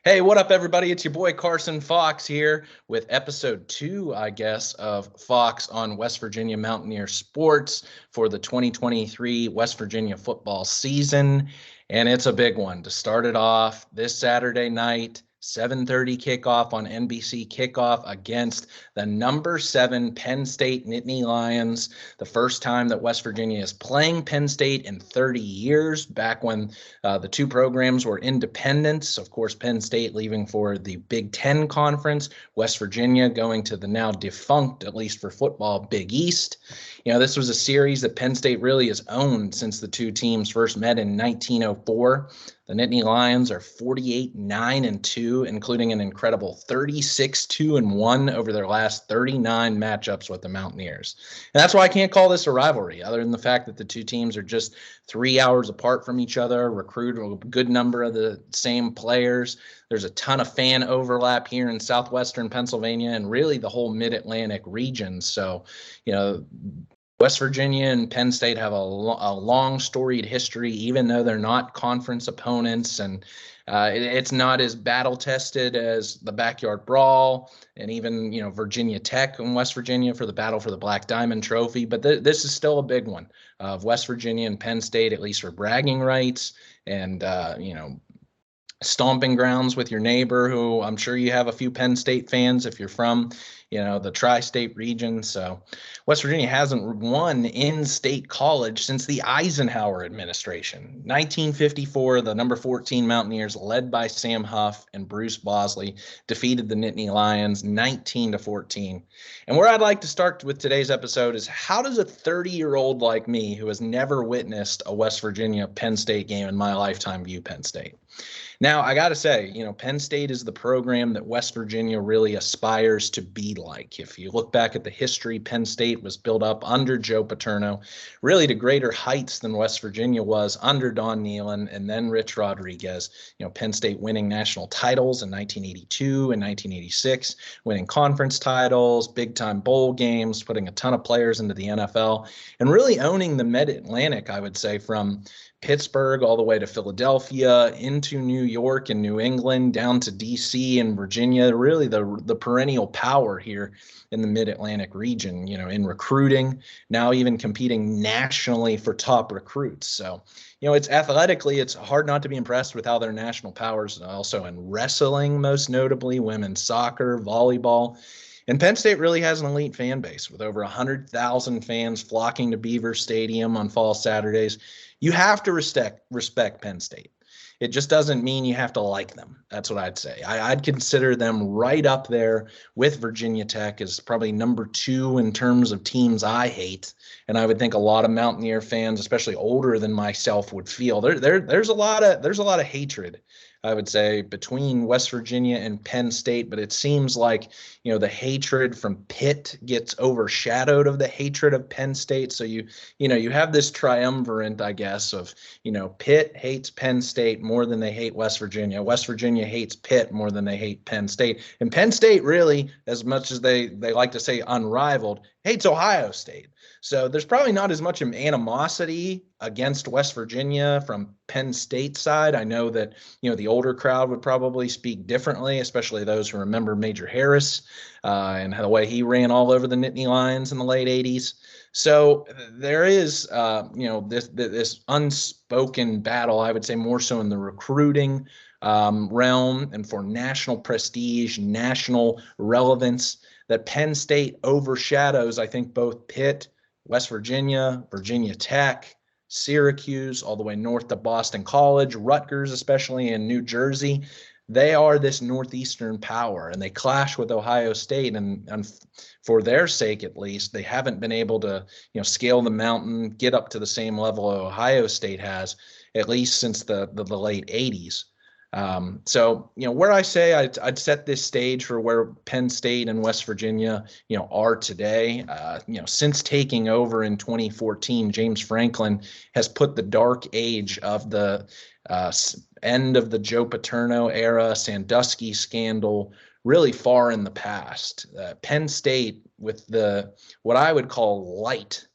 Hey, what up, everybody? It's your boy Carson Fox here with episode 2, I guess, of Fox on West Virginia Mountaineer Sports for the 2023 West Virginia football season. And it's a big one to start it off this Saturday night, 7:30 kickoff on NBC kickoff against the number 7 Penn State Nittany Lions. The first time that West Virginia is playing Penn State in 30 years, back when the two programs were independents. Of course, Penn State leaving for the Big Ten Conference, West Virginia going to the now defunct, at least for football, Big East. This was a series that Penn State really has owned since the two teams first met in 1904. The Nittany Lions are 48-9-2, including an incredible 36-2-1 over their last 39 matchups with the Mountaineers. And that's why I can't call this a rivalry, other than the fact that the two teams are just 3 hours apart from each other, recruit a good number of the same players. There's a ton of fan overlap here in southwestern Pennsylvania and really the whole mid-Atlantic region. So, West Virginia and Penn State have a long storied history, even though they're not conference opponents, and it's not as battle tested as the backyard brawl and even Virginia Tech and West Virginia for the battle for the Black Diamond Trophy. But this is still a big one of West Virginia and Penn State, at least for bragging rights and stomping grounds with your neighbor, who I'm sure you have a few Penn State fans if you're from the tri-state region. So West Virginia hasn't won in-state college since the Eisenhower administration. 1954, the number 14 Mountaineers, led by Sam Huff and Bruce Bosley, defeated the Nittany Lions 19-14. And where I'd like to start with today's episode is, how does a 30-year-old like me, who has never witnessed a West Virginia Penn State game in my lifetime, view Penn State? Now, I got to say, Penn State is the program that West Virginia really aspires to be like. If you look back at the history, Penn State was built up under Joe Paterno, really to greater heights than West Virginia was under Don Nehlen and then Rich Rodriguez. Penn State winning national titles in 1982 and 1986, winning conference titles, big-time bowl games, putting a ton of players into the NFL, and really owning the Mid-Atlantic, I would say, from Pittsburgh all the way to Philadelphia, into New York and New England, down to D.C. and Virginia, really the perennial power here in the Mid-Atlantic region, in recruiting, now even competing nationally for top recruits. So, it's athletically, it's hard not to be impressed with how their national powers, also in wrestling, most notably, women's soccer, volleyball. And Penn State really has an elite fan base with over 100,000 fans flocking to Beaver Stadium on fall Saturdays. You have to respect Penn State. It just doesn't mean you have to like them. That's what I'd say. I'd consider them right up there with Virginia Tech as probably number 2 in terms of teams I hate. And I would think a lot of Mountaineer fans, especially older than myself, would feel there's a lot of hatred, I would say, between West Virginia and Penn State. But it seems like, the hatred from Pitt gets overshadowed of the hatred of Penn State. So you have this triumvirate, I guess, of, Pitt hates Penn State more than they hate West Virginia. West Virginia hates Pitt more than they hate Penn State. And Penn State really, as much as they like to say unrivaled, hates Ohio State. So there's probably not as much animosity against West Virginia from Penn State side. I know that, the older crowd would probably speak differently, especially those who remember Major Harris and the way he ran all over the Nittany Lions in the late 80s. So there is, this unspoken battle, I would say, more so in the recruiting realm and for national prestige, national relevance, that Penn State overshadows, I think, both Pitt, West Virginia, Virginia Tech, Syracuse, all the way north to Boston College, Rutgers, especially in New Jersey. They are this northeastern power, and they clash with Ohio State. And for their sake, at least, they haven't been able to, scale the mountain, get up to the same level Ohio State has, at least since the late 80s. So, where I say I'd set this stage for where Penn State and West Virginia, are today. Since taking over in 2014, James Franklin has put the dark age of the end of the Joe Paterno era, Sandusky scandal, really far in the past. Penn State, with what I would call light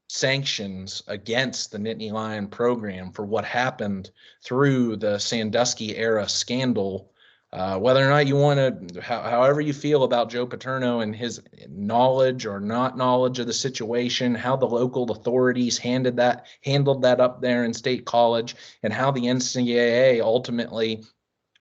sanctions against the Nittany Lion program for what happened through the Sandusky era scandal, Whether or not you want to, however you feel about Joe Paterno and his knowledge or not knowledge of the situation, how the local authorities handled that up there in State College, and how the NCAA ultimately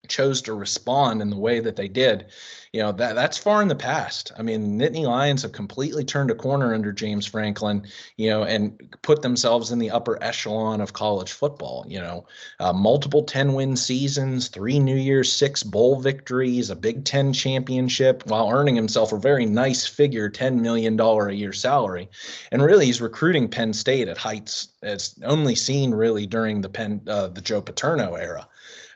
chose to respond in the way that they did, that's far in the past. I mean, Nittany Lions have completely turned a corner under James Franklin, and put themselves in the upper echelon of college football. Multiple 10-win seasons, 3 New Year's Six bowl victories, a Big Ten championship, while earning himself a very nice figure, $10 million a year salary. And really, he's recruiting Penn State at heights as only seen really during the Joe Paterno era.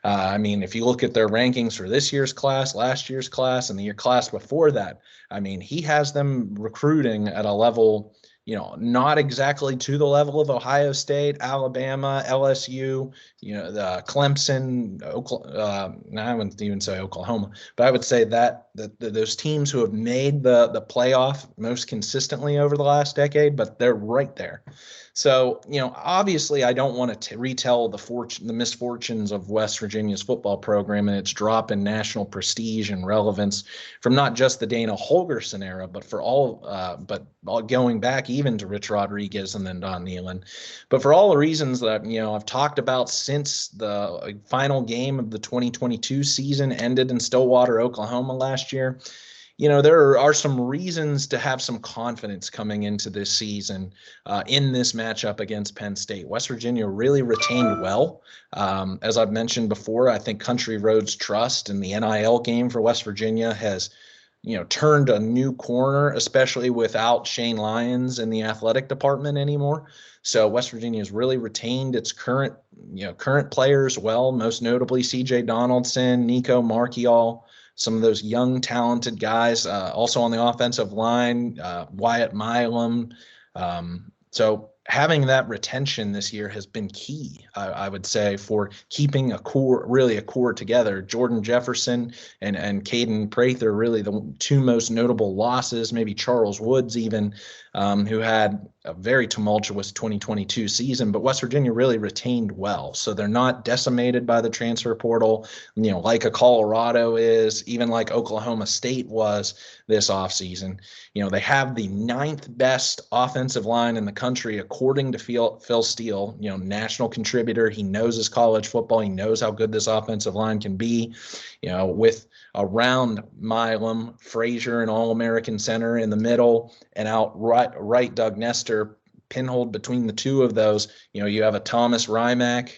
I mean, if you look at their rankings for this year's class, last year's class, and the year class before that, I mean, he has them recruiting at a level, not exactly to the level of Ohio State, Alabama, LSU, the Clemson, I wouldn't even say Oklahoma, but I would say that those teams who have made the playoff most consistently over the last decade, but they're right there. So, obviously I don't want to retell the misfortunes of West Virginia's football program and its drop in national prestige and relevance from not just the Dana Holgorsen era, but going back even to Rich Rodriguez and then Don Nehlen. But for all the reasons that, I've talked about since the final game of the 2022 season ended in Stillwater, Oklahoma last year, there are some reasons to have some confidence coming into this season in this matchup against Penn State. West Virginia really retained well. As I've mentioned before, I think Country Roads trust in the NIL game for West Virginia has, turned a new corner, especially without Shane Lyons in the athletic department anymore. So West Virginia has really retained its current players well, most notably C.J. Donaldson, Nico Marchiol, some of those young, talented guys, also on the offensive line, Wyatt Milam. So having that retention this year has been key, I would say, for keeping a core together. Jordan Jefferson and Caden Prather, really the two most notable losses, maybe Charles Woods even, who had a very tumultuous 2022 season, but West Virginia really retained well. So they're not decimated by the transfer portal, like a Colorado is, even like Oklahoma State was this offseason. They have the 9th best offensive line in the country, according to Phil Steele, national contributor. He knows his college football. He knows how good this offensive line can be, with around Milam, Frazier, an All-American center in the middle, and out right Doug Nestor, pinholed between the two of those. You have a Tomas Rimac,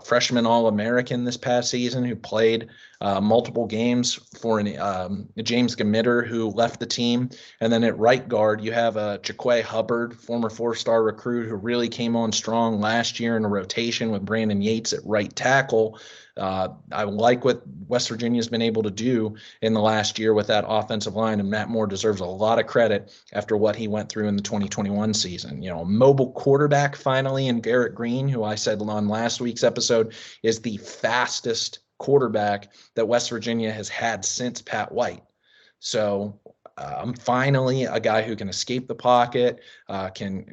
freshman All-American this past season, who played multiple games for James Gamitter, who left the team. And then at right guard, you have Jaquay Hubbard, former 4-star recruit, who really came on strong last year in a rotation with Brandon Yates at right tackle. I like what West Virginia has been able to do in the last year with that offensive line, and Matt Moore deserves a lot of credit after what he went through in the 2021 season. A mobile quarterback finally in Garrett Green, who I said on last week's episode is the fastest quarterback that West Virginia has had since Pat White. So I'm finally a guy who can escape the pocket, can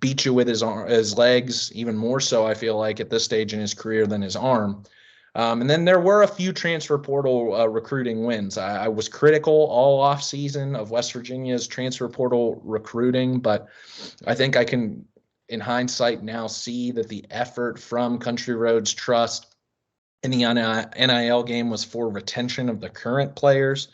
beat you with his legs, even more so I feel like at this stage in his career than his arm. And then there were a few transfer portal recruiting wins. I was critical all offseason of West Virginia's transfer portal recruiting, but I think I can, in hindsight, now see that the effort from Country Roads Trust in the NIL game was for retention of the current players.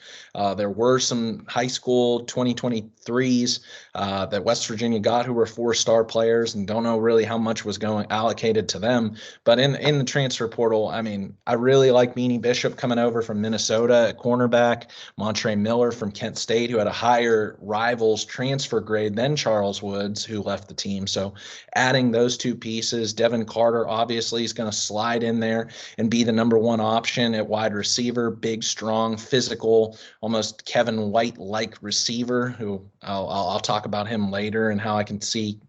There were some high school 2023s that West Virginia got who were 4-star players, and don't know really how much was allocated to them. But in the transfer portal, I mean, I really like Beanie Bishop coming over from Minnesota at cornerback, Montre Miller from Kent State, who had a higher rivals transfer grade than Charles Woods, who left the team. So adding those two pieces, Devin Carter obviously is going to slide in there and be the number one option at wide receiver, big, strong, physical, almost Kevin White-like receiver, who I'll talk about him later and how I can see,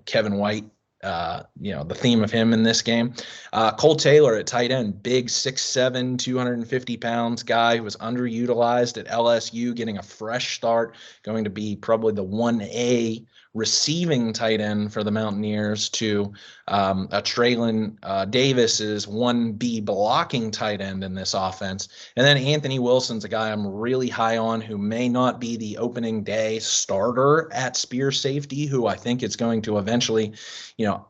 Kevin White, the theme of him in this game. Cole Taylor at tight end, big 6'7", 250 pounds guy who was underutilized at LSU, getting a fresh start, going to be probably the 1A receiving tight end for the Mountaineers to a Traylon Davis is 1B blocking tight end in this offense. And then Anthony Wilson's a guy I'm really high on who may not be the opening day starter at spear safety, who I think is going to eventually,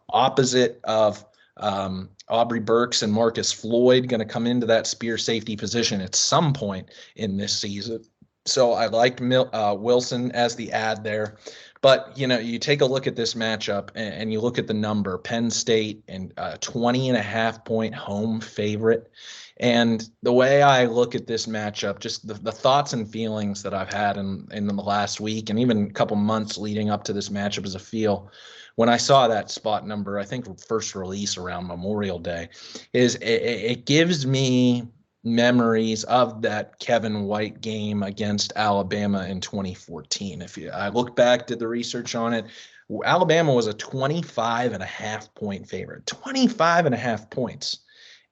opposite of Aubrey Burks and Marcus Floyd, going to come into that spear safety position at some point in this season. So I liked Wilson as the ad there. But, you take a look at this matchup and you look at the number, Penn State and 20.5-point home favorite. And the way I look at this matchup, just the thoughts and feelings that I've had in the last week and even a couple months leading up to this matchup as a feel, when I saw that spot number, I think first release around Memorial Day, is it gives me memories of that Kevin White game against Alabama in 2014. I look back, did the research on it, Alabama was a 25.5-point favorite, 25.5 points.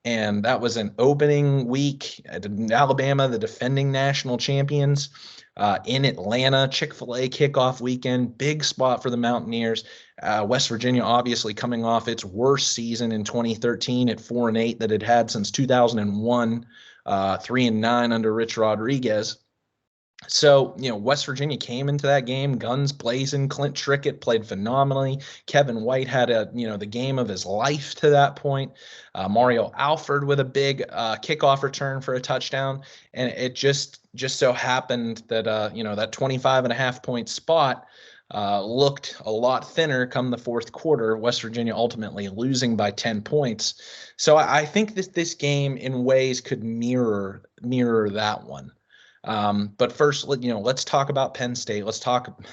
And that was an opening week at Alabama, the defending national champions, in Atlanta, Chick-fil-A kickoff weekend, big spot for the Mountaineers. West Virginia obviously coming off its worst season in 2013 at 4-8 that it had since 2001, 3-9 under Rich Rodriguez. So, West Virginia came into that game, guns blazing. Clint Trickett played phenomenally. Kevin White had the game of his life to that point. Mario Alford with a big kickoff return for a touchdown. And it just so happened that, that 25.5-point spot looked a lot thinner come the fourth quarter, West Virginia ultimately losing by 10 points. So I think this game in ways could mirror that one. But first, let's talk about Penn State.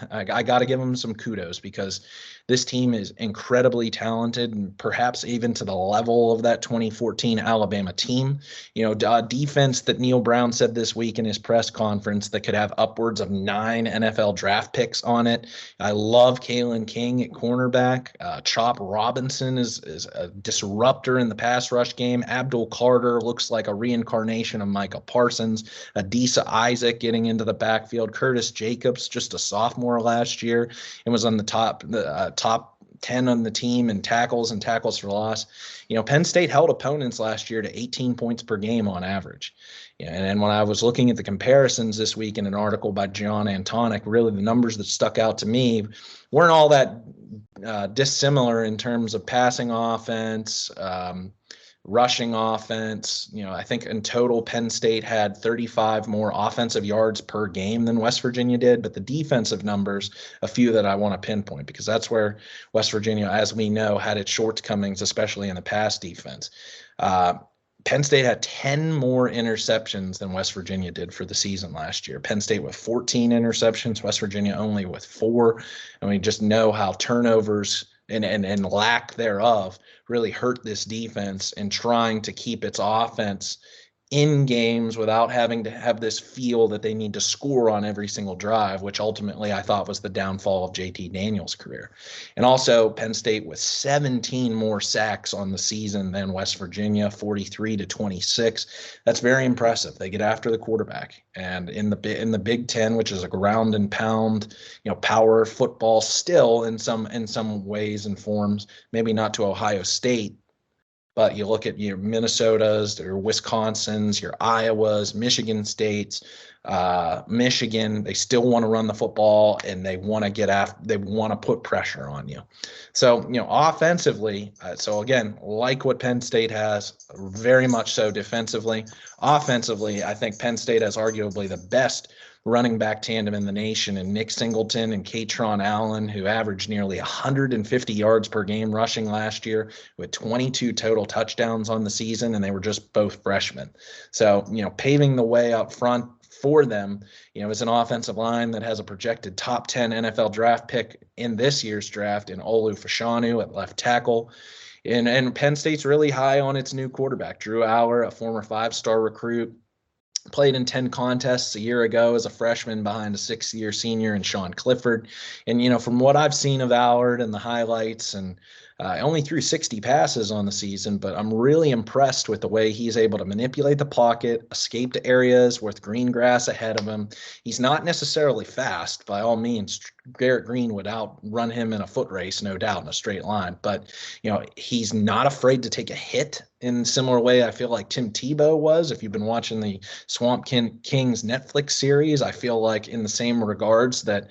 I got to give them some kudos because this team is incredibly talented and perhaps even to the level of that 2014 Alabama team. Defense that Neil Brown said this week in his press conference that could have upwards of 9 NFL draft picks on it. I love Kalen King at cornerback. Chop Robinson is a disruptor in the pass rush game. Abdul Carter looks like a reincarnation of Micah Parsons. Adisa Isaac getting into the backfield. Curtis Jacobs, just a sophomore last year, and was on the top 10 on the team in tackles and tackles for loss. Penn State held opponents last year to 18 points per game on average. And when I was looking at the comparisons this week in an article by John Antonic, really the numbers that stuck out to me weren't all that dissimilar in terms of passing offense, rushing offense. I think in total Penn State had 35 more offensive yards per game than West Virginia did, but the defensive numbers, a few that I want to pinpoint because that's where West Virginia, as we know, had its shortcomings, especially in the pass defense. Penn State had 10 more interceptions than West Virginia did for the season last year. Penn State with 14 interceptions, West Virginia only with 4. And we just know how turnovers and lack thereof really hurt this defense in trying to keep its offense in games without having to have this feel that they need to score on every single drive, which ultimately I thought was the downfall of JT Daniels' career. And also Penn State with 17 more sacks on the season than West Virginia, 43-26. That's very impressive. They get after the quarterback. And in the Big Ten, which is a ground and pound, power football still in some ways and forms, maybe not to Ohio State, but you look at your Minnesotas, your Wisconsins, your Iowas, Michigan States, Michigan. They still want to run the football and they want to get after. They want to put pressure on you. So offensively. So again, like what Penn State has, very much so defensively. Offensively, I think Penn State has arguably the best running back tandem in the nation, and Nick Singleton and Katron Allen, who averaged nearly 150 yards per game rushing last year with 22 total touchdowns on the season, and they were just both freshmen. So, paving the way up front for them, is an offensive line that has a projected top 10 NFL draft pick in this year's draft in Olu Fashanu at left tackle. And Penn State's really high on its new quarterback, Drew Aller, a former 5-star recruit. Played in 10 contests a year ago as a freshman behind a 6-year senior in Sean Clifford. And, from what I've seen of Allard and the highlights and Only threw 60 passes on the season, but I'm really impressed with the way he's able to manipulate the pocket, escape to areas with green grass ahead of him. He's not necessarily fast by all means. Garrett Green would outrun him in a foot race, no doubt, in a straight line. But, he's not afraid to take a hit in a similar way I feel like Tim Tebow was. If you've been watching the Swamp Kings Netflix series, I feel like in the same regards that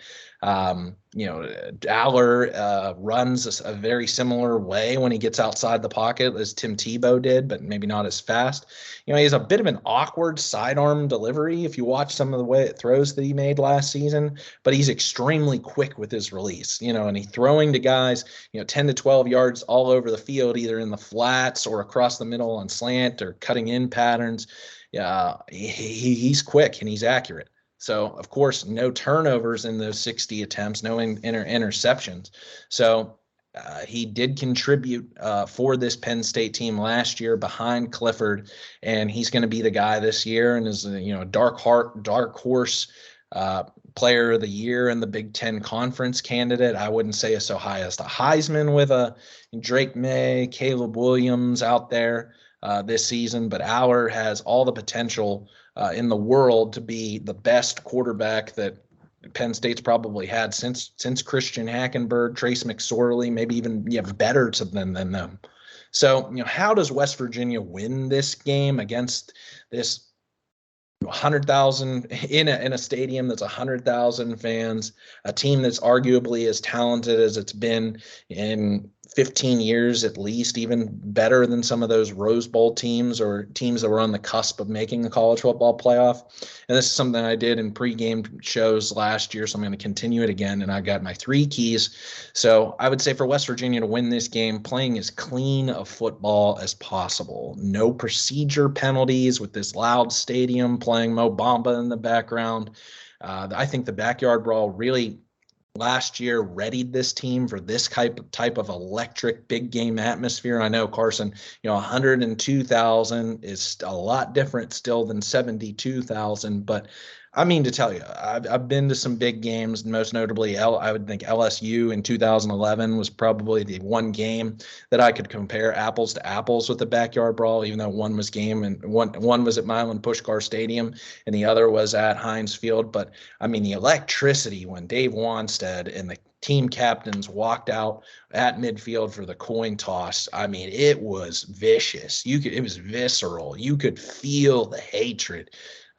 Aller runs a very similar way when he gets outside the pocket as Tim Tebow did, but maybe not as fast. He has a bit of an awkward sidearm delivery if you watch some of the way it throws that he made last season, but he's extremely quick with his release, and he's throwing to guys, 10 to 12 yards all over the field, either in the flats or across the middle on slant or cutting in patterns. He's quick and he's accurate. So, of course, no turnovers in those 60 attempts, no interceptions. So he did contribute for this Penn State team last year behind Clifford, and he's going to be the guy this year and is a dark horse player of the year in the Big Ten Conference candidate. I wouldn't say is so high as the Heisman with a Drake May, Caleb Williams out there this season, but Aller has all the potential in the world to be the best quarterback that Penn State's probably had since Christian Hackenberg, Trace McSorley, maybe even better than them. So, how does West Virginia win this game against this 100,000 in a stadium that's 100,000 fans, a team that's arguably as talented as it's been in 15 years at least, even better than some of those Rose Bowl teams or teams that were on the cusp of making the college football playoff? And this is something I did in pregame shows last year, so I'm going to continue it again, and I got my 3 keys. So I would say for West Virginia to win this game, playing as clean of football as possible. No procedure penalties with this loud stadium playing Mo Bamba in the background. I think the backyard brawl really last year readied this team for this type of electric big game atmosphere. I know, Carson, 102,000 is a lot different still than 72,000, but I mean to tell you, I've been to some big games, most notably I would think LSU in 2011 was probably the one game that I could compare apples to apples with the backyard brawl, even though one was one was at Milan Puskar Stadium and the other was at Heinz Field. But I mean, the electricity when Dave Wanstead and the team captains walked out at midfield for the coin toss, I mean, it was vicious. It was visceral. You could feel the hatred.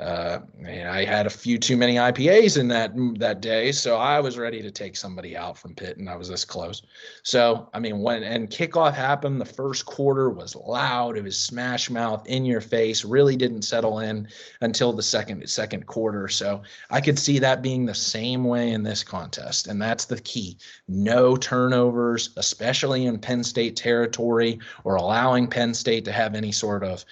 I had a few too many IPAs in that day, so I was ready to take somebody out from Pitt, and I was this close. So, I mean, when kickoff happened, the first quarter was loud. It was smash mouth, in your face, really didn't settle in until the second quarter. So I could see that being the same way in this contest, and that's the key. No turnovers, especially in Penn State territory, or allowing Penn State to have any sort of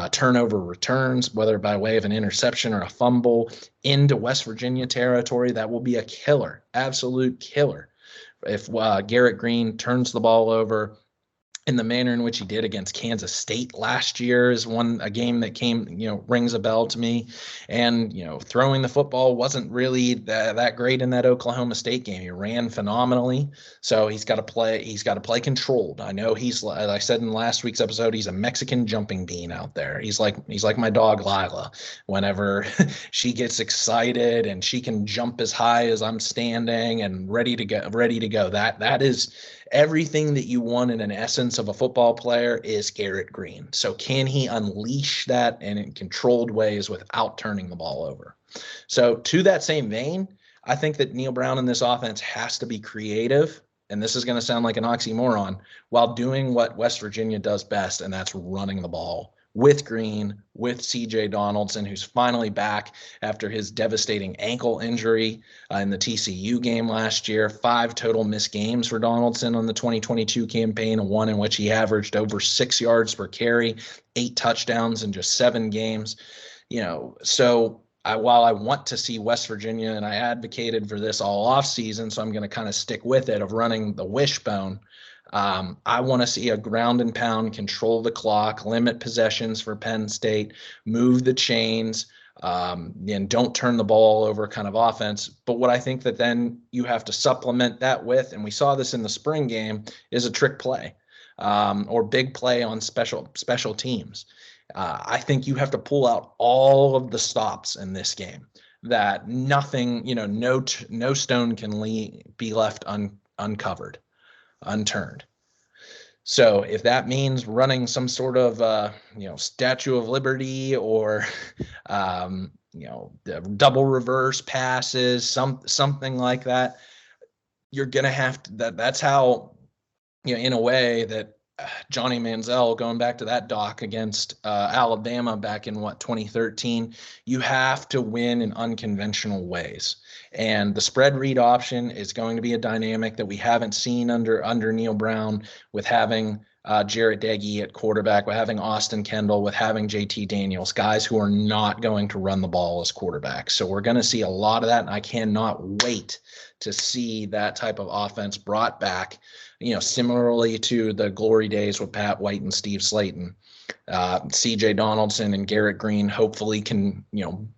turnover returns, whether by way of an interception or a fumble into West Virginia territory. That will be a killer, absolute killer. If Garrett Green turns the ball over in the manner in which he did against Kansas State last year is a game that rings a bell to me. And, throwing the football wasn't really that great in that Oklahoma State game. He ran phenomenally. So he's got to play controlled. I know as I said in last week's episode, he's a Mexican jumping bean out there. He's like my dog Lila. Whenever she gets excited and she can jump as high as I'm standing and ready to go. That is everything that you want in an essence of a football player is Garrett Green. So can he unleash that in controlled ways without turning the ball over? So to that same vein, I think that Neil Brown in this offense has to be creative, and this is going to sound like an oxymoron, while doing what West Virginia does best, and that's running the ball with Green, with C.J. Donaldson, who's finally back after his devastating ankle injury in the TCU game last year. 5 total missed games for Donaldson on the 2022 campaign, one in which he averaged over 6 yards per carry, 8 touchdowns in just 7 games. So while I want to see West Virginia, and I advocated for this all offseason, so I'm going to kind of stick with it, of running the wishbone, I want to see a ground and pound, control the clock, limit possessions for Penn State, move the chains, and don't turn the ball over kind of offense. But what I think that then you have to supplement that with, and we saw this in the spring game, is a trick play or big play on special teams. I think you have to pull out all of the stops in this game. That nothing, no stone can be left uncovered, unturned. So if that means running some sort of, Statue of Liberty or, double reverse passes, something like that, you're going to have to, that's how, in a way that Johnny Manziel, going back to that doc against Alabama back in 2013, you have to win in unconventional ways. And the spread read option is going to be a dynamic that we haven't seen under Neil Brown, with having Jarrett Deggy at quarterback, with having Austin Kendall, with having JT Daniels, guys who are not going to run the ball as quarterbacks. So we're going to see a lot of that, and I cannot wait to see that type of offense brought back, similarly to the glory days with Pat White and Steve Slayton. CJ Donaldson and Garrett Green hopefully can,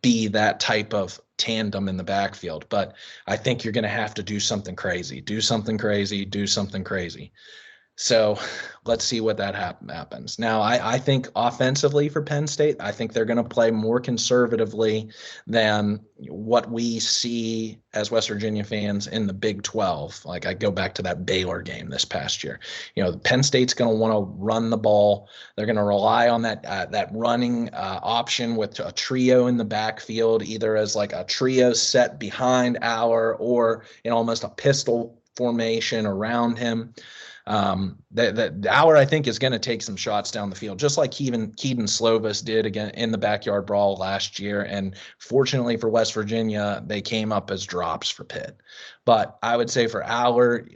be that type of tandem in the backfield. But I think you're going to have to do something crazy. So let's see what that happens. Now, I think offensively for Penn State, I think they're going to play more conservatively than what we see as West Virginia fans in the Big 12. Like, I go back to that Baylor game this past year. Penn State's going to want to run the ball. They're going to rely on that running option with a trio in the backfield, either as like a trio set behind Aller or in almost a pistol formation around him. That Aller, I think, is going to take some shots down the field, just like Keaton Slovis did again in the backyard brawl last year. And fortunately for West Virginia, they came up as drops for Pitt. But I would say for Aller,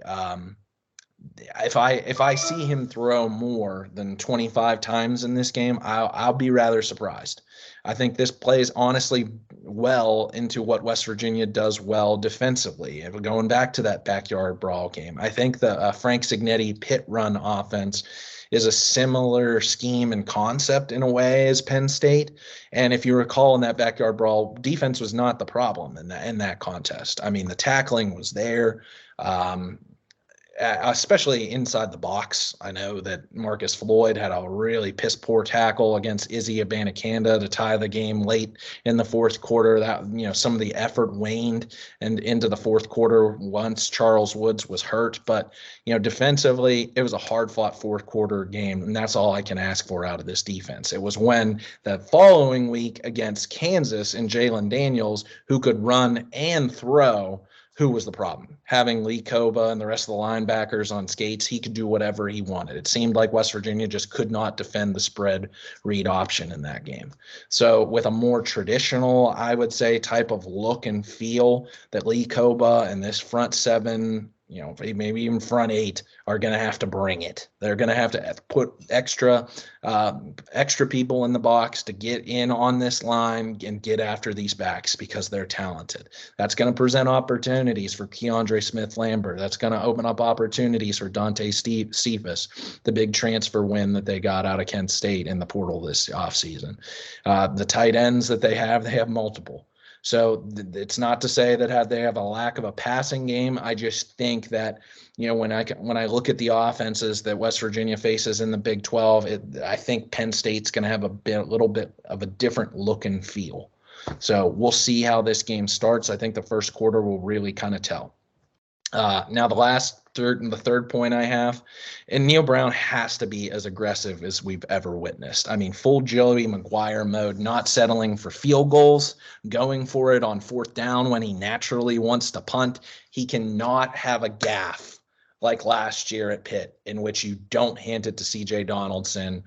if I see him throw more than 25 times in this game, I'll be rather surprised. I think this plays honestly well into what West Virginia does well defensively. And going back to that backyard brawl game, I think the Frank Cignetti pit run offense is a similar scheme and concept in a way as Penn State. And if you recall, in that backyard brawl, defense was not the problem in that contest. I mean, the tackling was there. Especially inside the box. I know that Marcus Floyd had a really piss-poor tackle against Izzy Abanikanda to tie the game late in the fourth quarter. That, some of the effort waned and into the fourth quarter once Charles Woods was hurt. But, defensively, it was a hard-fought fourth quarter game, and that's all I can ask for out of this defense. It was when the following week against Kansas and Jalen Daniels, who could run and throw, who was the problem? Having Lee Koba and the rest of the linebackers on skates, he could do whatever he wanted. It seemed like West Virginia just could not defend the spread read option in that game. So with a more traditional, I would say, type of look and feel that Lee Koba and this front seven, maybe even front eight, are going to have to bring it. They're going to have to put extra people in the box to get in on this line and get after these backs because they're talented. That's going to present opportunities for Keandre Smith-Lambert. That's going to open up opportunities for Dante Cephas, the big transfer win that they got out of Kent State in the portal this offseason. The tight ends that they have multiple. So it's not to say that they have a lack of a passing game. I just think that, when I look at the offenses that West Virginia faces in the Big 12, I think Penn State's going to have a little bit of a different look and feel. So we'll see how this game starts. I think the first quarter will really kind of tell. Now the third point I have, and Neil Brown has to be as aggressive as we've ever witnessed. I mean, full Joey McGuire mode, not settling for field goals, going for it on fourth down when he naturally wants to punt. He cannot have a gaffe like last year at Pitt, in which you don't hand it to CJ Donaldson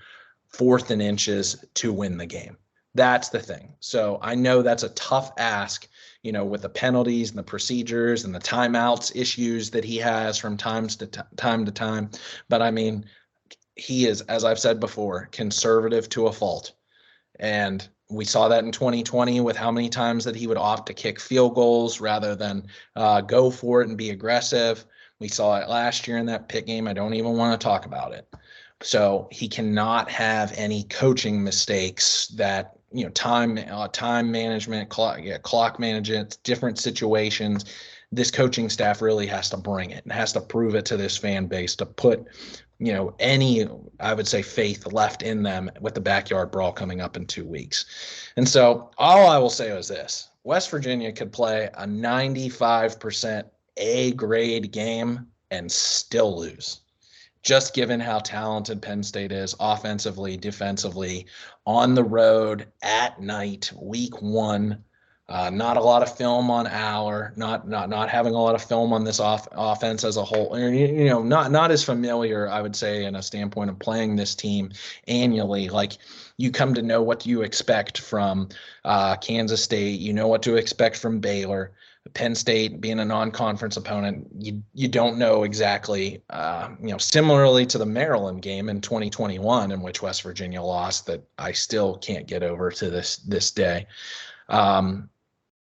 4th and inches to win the game. That's the thing. So I know that's a tough ask, with the penalties and the procedures and the timeouts issues that he has from time to time. But I mean, he is, as I've said before, conservative to a fault. And we saw that in 2020 with how many times that he would opt to kick field goals rather than go for it and be aggressive. We saw it last year in that Pitt game. I don't even want to talk about it. So he cannot have any coaching mistakes that time management, clock management, different situations. This coaching staff really has to bring it and has to prove it to this fan base to put any, I would say, faith left in them with the backyard brawl coming up in 2 weeks. And so all I will say is this: West Virginia could play a 95% A grade game and still lose, just given how talented Penn State is offensively, defensively, on the road, at night, week one. Not a lot of film on Aller, not having a lot of film on this offense as a whole. Not as familiar, I would say, in a standpoint of playing this team annually. Like, you come to know what you expect from Kansas State. You know what to expect from Baylor. Penn State being a non-conference opponent, you don't know exactly. Similarly to the Maryland game in 2021, in which West Virginia lost, that I still can't get over to this day.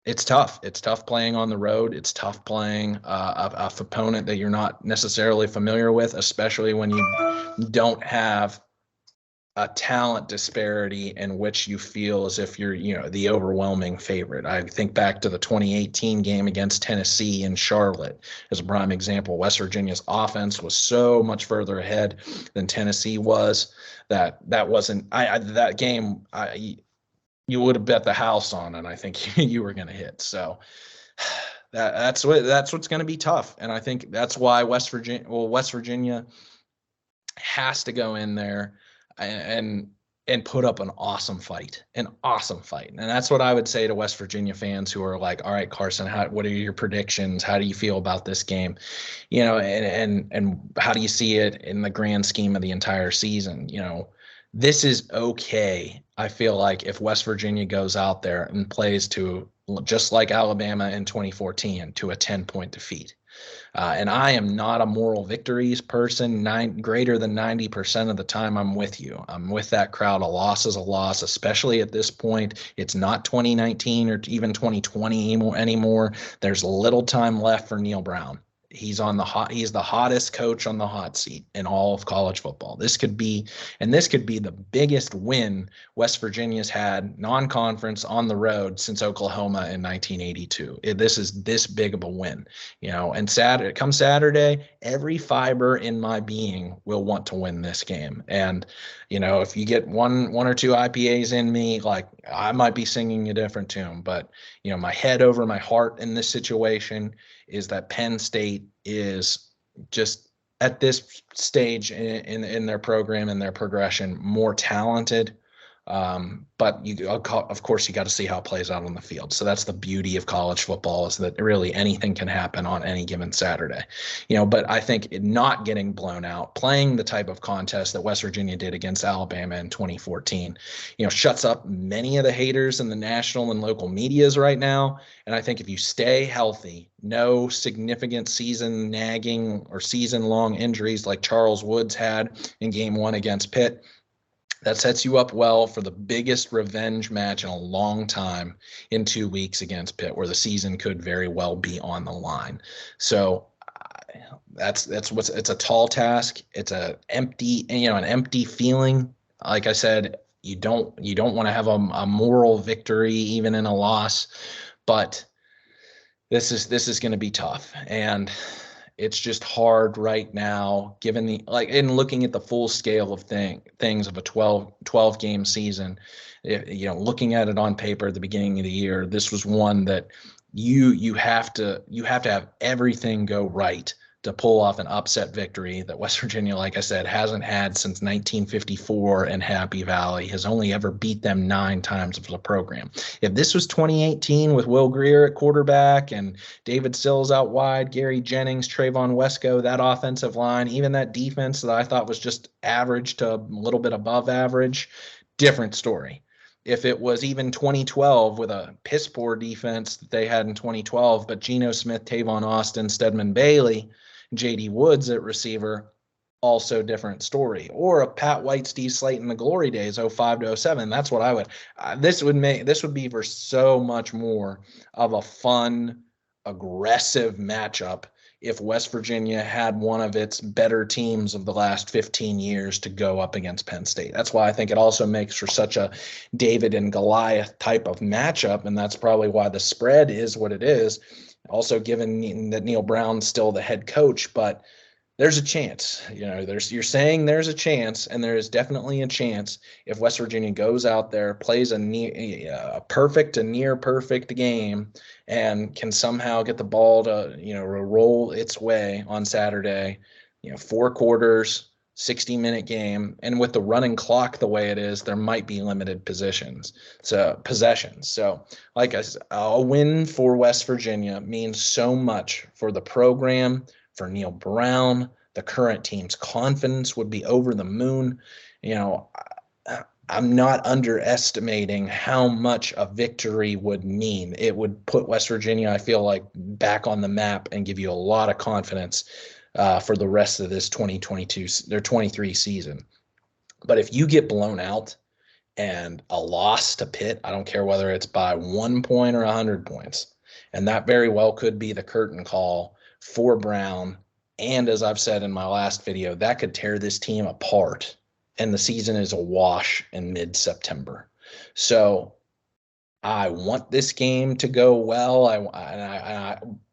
It's tough. It's tough playing on the road. It's tough playing a opponent that you're not necessarily familiar with, especially when you don't have a talent disparity in which you feel as if you're, the overwhelming favorite. I think back to the 2018 game against Tennessee in Charlotte as a prime example. West Virginia's offense was so much further ahead than Tennessee was that wasn't that game. You would have bet the house on, and I think you were going to hit. So that's what's going to be tough. And I think that's why West Virginia has to go in there and put up an awesome fight. And that's what I would say to West Virginia fans who are like, all right, Carson, what are your predictions? How do you feel about this game? And how do you see it in the grand scheme of the entire season? This is okay. I feel like if West Virginia goes out there and plays to, just like Alabama in 2014, to a 10-point defeat. And I am not a moral victories person. Greater than 90% of the time, I'm with you. I'm with that crowd. A loss is a loss, especially at this point. It's not 2019 or even 2020 anymore. There's little time left for Neil Brown. He's the hottest coach on the hot seat in all of college football. This could be the biggest win West Virginia's had non-conference on the road since Oklahoma in 1982. This is this big of a win, and come Saturday, every fiber in my being will want to win this game. And, if you get one or two IPAs in me, like, I might be singing a different tune, but, my head over my heart in this situation is that Penn State is just at this stage in their program and their progression more talented. But of course, you got to see how it plays out on the field. So that's the beauty of college football, is that really anything can happen on any given Saturday. But I think not getting blown out, playing the type of contest that West Virginia did against Alabama in 2014, shuts up many of the haters in the national and local medias right now. And I think if you stay healthy, no significant season nagging or season-long injuries like Charles Woods had in game one against Pitt, that sets you up well for the biggest revenge match in a long time in 2 weeks against Pitt, where the season could very well be on the line. So it's a tall task. It's an empty feeling. Like I said, you don't want to have a moral victory even in a loss, but this is going to be tough. And it's just hard right now, given in looking at the full scale of things of a 12 game season, looking at it on paper at the beginning of the year, this was one that you have to have everything go right to pull off an upset victory that West Virginia, like I said, hasn't had since 1954, and Happy Valley has only ever beat them 9 times as a program. If this was 2018 with Will Grier at quarterback and David Sills out wide, Gary Jennings, Trayvon Wesco, that offensive line, even that defense that I thought was just average to a little bit above average, different story. If it was even 2012 with a piss poor defense that they had in 2012, but Geno Smith, Tavon Austin, Stedman Bailey, J.D. Woods at receiver, also different story. Or a Pat White, Steve Slayton, the glory days, 05 to 07. That's what I would. This would be for so much more of a fun, aggressive matchup if West Virginia had one of its better teams of the last 15 years to go up against Penn State. That's why I think it also makes for such a David and Goliath type of matchup, and that's probably why the spread is what it is. Also, given that Neil Brown's still the head coach, but there's a chance. You're saying there's a chance, and there is definitely a chance if West Virginia goes out there, plays a perfect to near perfect game, and can somehow get the ball to roll its way on Saturday. 4 quarters, 60-minute game, and with the running clock the way it is, there might be limited possessions. So, like I said, a win for West Virginia means so much for the program, for Neil Brown. The current team's confidence would be over the moon. I'm not underestimating how much a victory would mean. It would put West Virginia, I feel like, back on the map and give you a lot of confidence for the rest of this 2022, their 23 season. But if you get blown out and a loss to Pitt, I don't care whether it's by 1 point or 100 points, and that very well could be the curtain call for Brown. And as I've said in my last video, that could tear this team apart, and the season is a wash in mid-September. So I want this game to go well.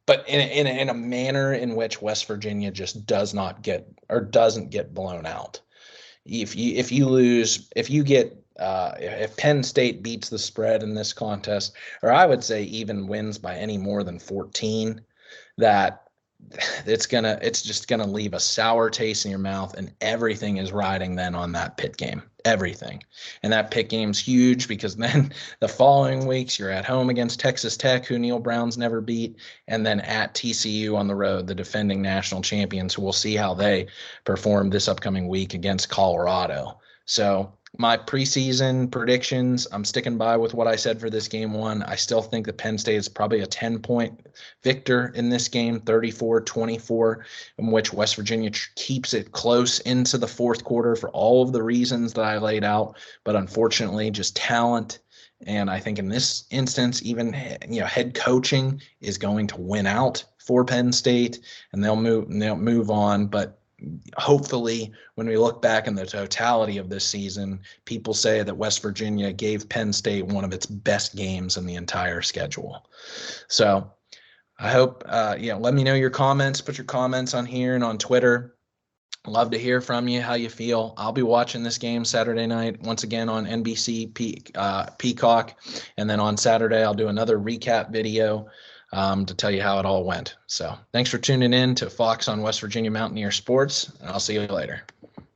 But in a manner in which West Virginia just doesn't get blown out. If Penn State beats the spread in this contest, or I would say even wins by any more than 14, that it's just gonna leave a sour taste in your mouth, and everything is riding then on that Pitt game. Everything. And that Pitt game's huge because then the following weeks you're at home against Texas Tech, who Neil Brown's never beat, and then at TCU on the road, the defending national champions, who we'll see how they perform this upcoming week against Colorado. So my preseason predictions, I'm sticking by with what I said for this game one. I still think that Penn State is probably a 10-point victor in this game, 34-24, in which West Virginia keeps it close into the fourth quarter for all of the reasons that I laid out. But unfortunately, just talent. And I think in this instance, even head coaching is going to win out for Penn State, and they'll move on. But hopefully, when we look back in the totality of this season, people say that West Virginia gave Penn State one of its best games in the entire schedule. So I hope, let me know your comments. Put your comments on here and on Twitter. Love to hear from you, how you feel. I'll be watching this game Saturday night, once again on NBC Peacock. And then on Saturday, I'll do another recap video to tell you how it all went. So thanks for tuning in to Fox on West Virginia Mountaineer Sports, and I'll see you later.